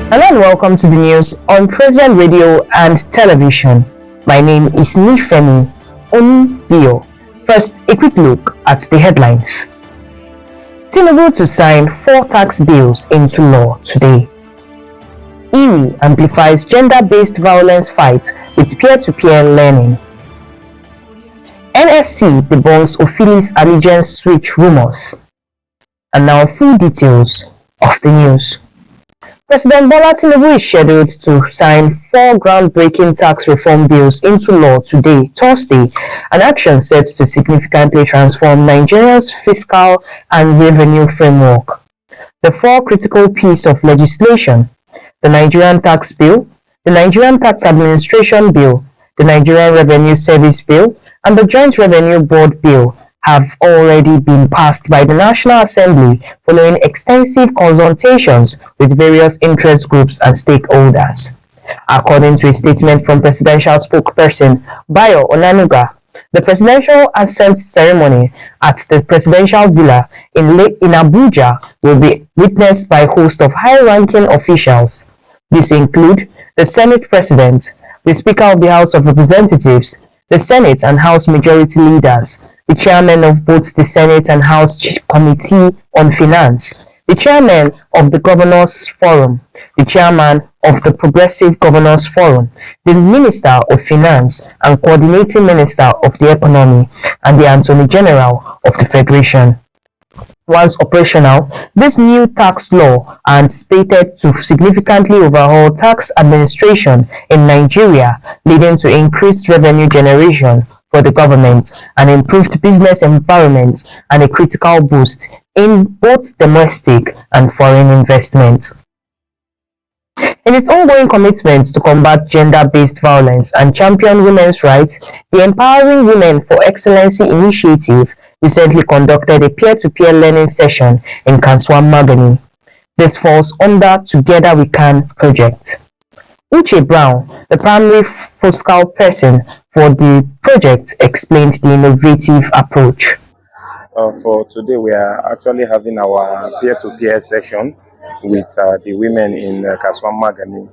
Hello and welcome to the news on Procyon Radio and Television. My name is Nifemi Onbio. First, a quick look at the headlines. Tinubu to sign 4 tax bills into law today. EWEI amplifies gender-based violence fight with peer-to-peer learning. NSC debunks Ofili's allegiance switch rumors. And now full details of the news. President Bola Tinubu is scheduled to sign 4 groundbreaking tax reform bills into law today, Thursday, an action set to significantly transform Nigeria's fiscal and revenue framework. The 4 critical pieces of legislation, the Nigerian Tax Bill, the Nigerian Tax Administration Bill, the Nigerian Revenue Service Bill, and the Joint Revenue Board Bill, have already been passed by the National Assembly following extensive consultations with various interest groups and stakeholders. According to a statement from presidential spokesperson Bayo Onanuga, the presidential assent ceremony at the presidential villa in Abuja will be witnessed by a host of high-ranking officials. These include the Senate President, the Speaker of the House of Representatives, the Senate and House Majority Leaders, the chairman of both the Senate and House Committee on Finance, the chairman of the Governors Forum, the chairman of the Progressive Governors Forum, the Minister of Finance and Coordinating Minister of the Economy, and the Attorney General of the Federation. Once operational, this new tax law is anticipated to significantly overhaul tax administration in Nigeria, leading to increased revenue generation for the government, an improved business environment, and a critical boost in both domestic and foreign investment. In its ongoing commitment to combat gender-based violence and champion women's rights, the Empowering Women for Excellency initiative recently conducted a peer-to-peer learning session in Kasuwan, Magani. This falls under Together We Can project. Uche Brown, the primary focal person for the project, explained the innovative approach. For today, we are actually having our peer-to-peer session with the women in Kasuwan Magani.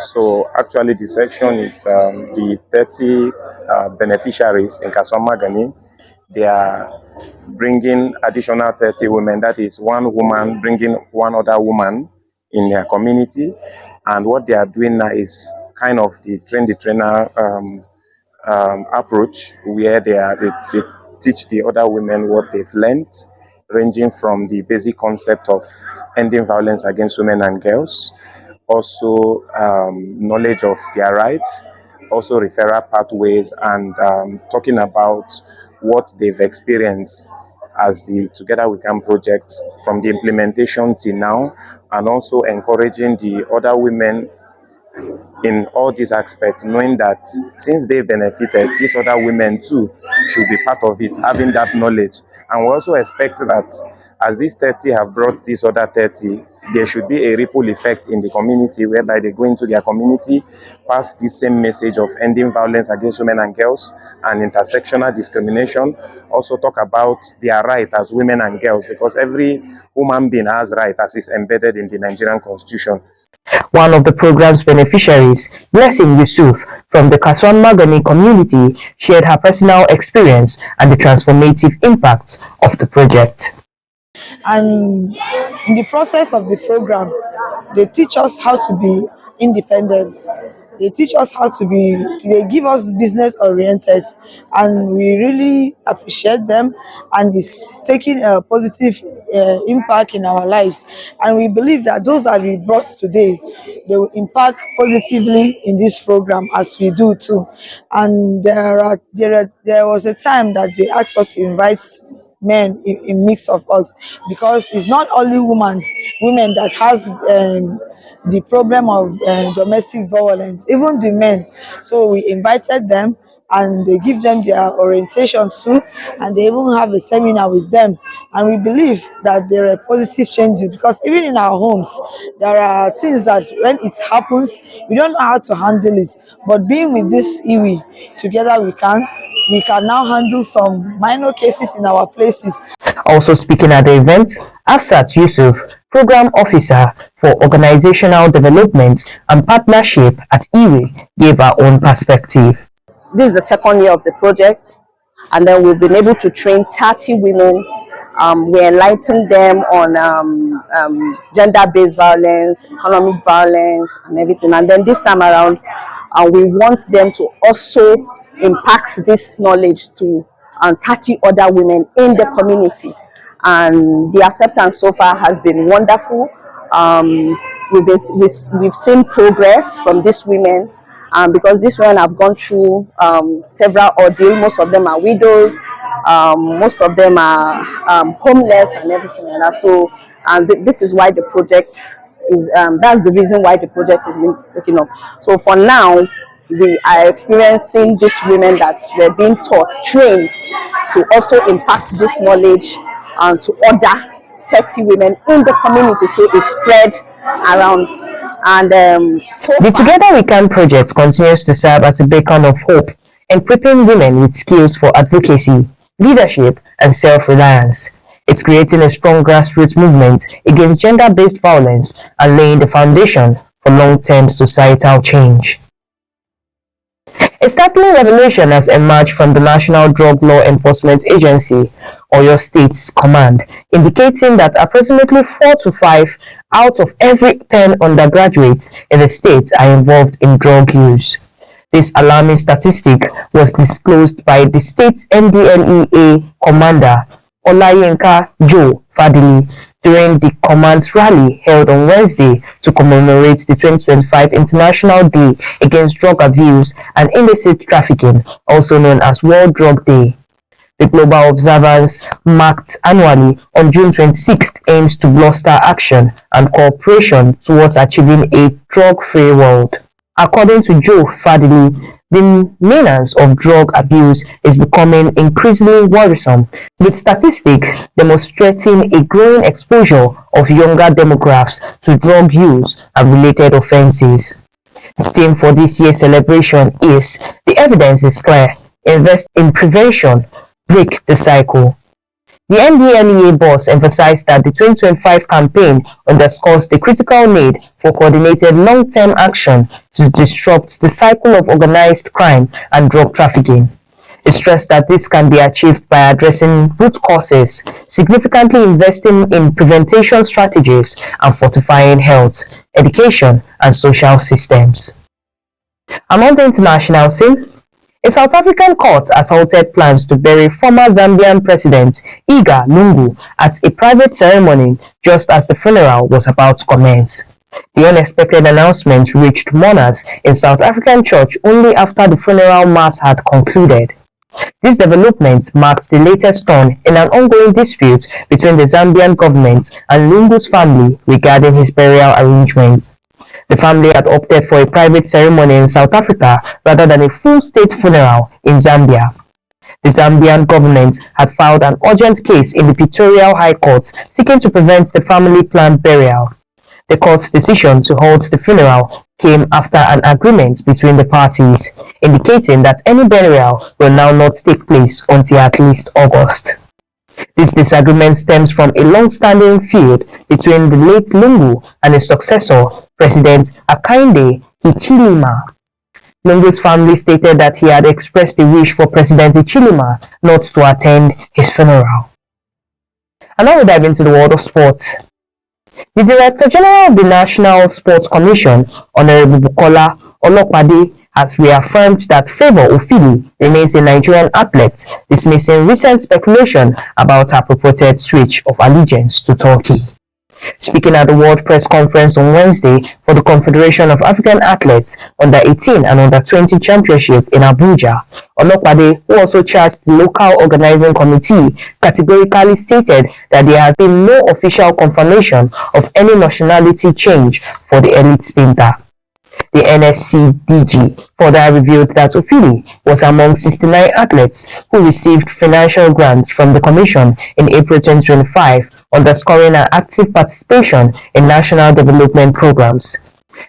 So actually the section is the 30 beneficiaries in Kasuwan Magani. They are bringing additional 30 women, that is one woman bringing one other woman in their community. And what they are doing now is kind of the train-the-trainer approach, where they teach the other women what they've learned, ranging from the basic concept of ending violence against women and girls, also knowledge of their rights, also referral pathways, and talking about what they've experienced as the Together We Can project from the implementation till now, and also encouraging the other women in all these aspects, knowing that since they benefited, these other women too should be part of it, having that knowledge. And we also expect that as these 30 have brought these other 30, there should be a ripple effect in the community, whereby they go into their community, pass this same message of ending violence against women and girls and intersectional discrimination, also talk about their right as women and girls, because every human being has right as is embedded in the Nigerian Constitution. One of the program's beneficiaries, Blessing Yusuf, from the Kasuwan Magani community, shared her personal experience and the transformative impact of the project. And in the process of the program, they teach us how to be independent. They teach us how to be, they give us business oriented, and we really appreciate them, and it's taking a positive impact in our lives. And we believe that those that we brought today, they will impact positively in this program as we do too. And there was a time that they asked us to invite men in mix of us, because it's not only women that has the problem of domestic violence, even the men. So we invited them, and they give them their orientation too, and they even have a seminar with them. And we believe that there are positive changes, because even in our homes, there are things that when it happens, we don't know how to handle it. But being with this EWEI, together we can now handle some minor cases in our places. Also speaking at the event, Afsat Yusuf, Program Officer for Organizational Development and Partnership at EWEI, gave her own perspective. This is the second year of the project, and then we've been able to train 30 women. We enlighten them on gender-based violence, economic violence, and everything. And then this time around, we want them to also impact this knowledge to 30 other women in the community. And the acceptance so far has been wonderful. We've seen progress from these women. Because these women have gone through several ordeals. Most of them are widows, most of them are homeless and everything like that. So this is why the project is, that's the reason why the project is being taken up. So for now, we are experiencing these women that were being taught, trained to also impact this knowledge to other 30 women in the community, so it's spread around. And the Together We Can project continues to serve as a beacon of hope, equipping women with skills for advocacy, leadership, and self-reliance. It's creating a strong grassroots movement against gender-based violence and laying the foundation for long-term societal change. A startling revelation has emerged from the National Drug Law Enforcement Agency, Oyo State's command, indicating that approximately 4 to 5 out of every 10 undergraduates in the state are involved in drug use. This alarming statistic was disclosed by the state's NDLEA commander, Olayinka Joe Fadili, during the command's rally held on Wednesday to commemorate the 2025 International Day Against Drug Abuse and Illicit Trafficking, also known as World Drug Day. The global observance, marked annually on June 26th, aims to bolster action and cooperation towards achieving a drug-free world. According to Joe Fadili, the menace of drug abuse is becoming increasingly worrisome, with statistics demonstrating a growing exposure of younger demographics to drug use and related offenses. The theme for this year's celebration is "The evidence is clear, invest in prevention, break the cycle." The NDLEA boss emphasized that the 2025 campaign underscores the critical need for coordinated long-term action to disrupt the cycle of organized crime and drug trafficking. He stressed that this can be achieved by addressing root causes, significantly investing in prevention strategies, and fortifying health, education, and social systems. Among the international scene, a South African court has halted plans to bury former Zambian President Edgar Lungu at a private ceremony just as the funeral was about to commence. The unexpected announcement reached mourners in South African church only after the funeral mass had concluded. This development marks the latest turn in an ongoing dispute between the Zambian government and Lungu's family regarding his burial arrangements. The family had opted for a private ceremony in South Africa rather than a full state funeral in Zambia. The Zambian government had filed an urgent case in the Pretoria High Court seeking to prevent the family planned burial. The court's decision to halt the funeral came after an agreement between the parties, indicating that any burial will now not take place until at least August. This disagreement stems from a long-standing feud between the late Lungu and his successor, President Hakainde Hichilema. Lungu's family stated that he had expressed a wish for President Hichilema not to attend his funeral. And now we dive into the world of sports. The Director General of the National Sports Commission, Honorable Bukola Olopade, has reaffirmed that Favour Ofili remains a Nigerian athlete, dismissing recent speculation about her purported switch of allegiance to Turkey. Speaking at the World Press Conference on Wednesday for the Confederation of African Athletes Under-18 and Under-20 Championship in Abuja, Olopade, who also charged the local organizing committee, categorically stated that there has been no official confirmation of any nationality change for the elite sprinter. The NSCDG further revealed that Ofili was among 69 athletes who received financial grants from the Commission in April 2025, underscoring her active participation in national development programs.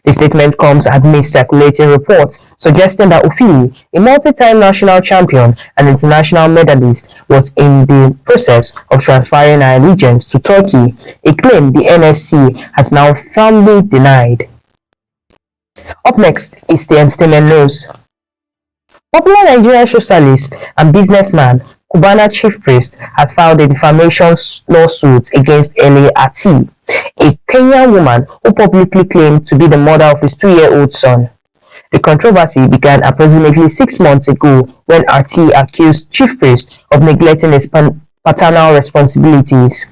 The statement comes amidst circulating reports suggesting that Ofili, a multi-time national champion and international medalist, was in the process of transferring her allegiance to Turkey, a claim the NSC has now firmly denied. Up next is the entertainment news. Popular Nigerian socialist and businessman Cubana chief priest has filed a defamation lawsuit against NDLEA, a Kenyan woman who publicly claimed to be the mother of his 2-year-old son. The controversy began approximately 6 months ago when RT accused chief priest of neglecting his paternal responsibilities.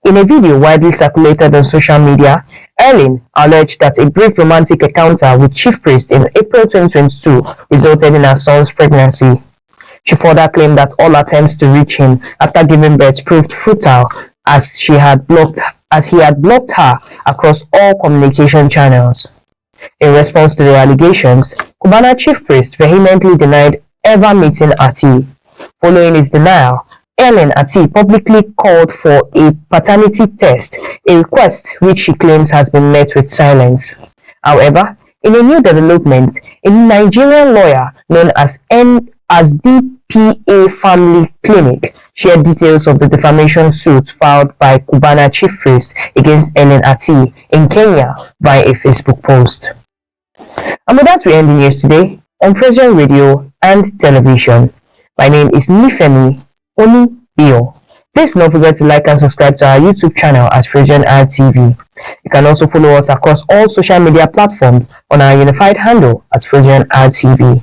In a video widely circulated on social media, Erlin alleged that a brief romantic encounter with chief priest in April 2022 resulted in her son's pregnancy. She further claimed that all attempts to reach him after giving birth proved futile as he had blocked her across all communication channels. In response to the allegations, Cubana chief priest vehemently denied ever meeting Ati. Following his denial, Erlin Ati publicly called for a paternity test, a request which she claims has been met with silence. However, in a new development, a Nigerian lawyer known as DPA Family Clinic shared details of the defamation suit filed by Cubana chief priest against Erlin Ati in Kenya via a Facebook post. And with that, we end the news today on Procyon Radio and Television. My name is Nifemi Onibio. Please don't forget to like and subscribe to our YouTube channel at Procyon TV. You can also follow us across all social media platforms on our unified handle at Procyon TV.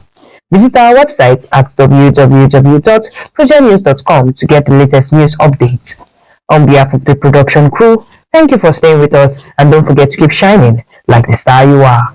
Visit our website at www.procyonnews.com to get the latest news updates. On behalf of the production crew, thank you for staying with us and don't forget to keep shining like the star you are.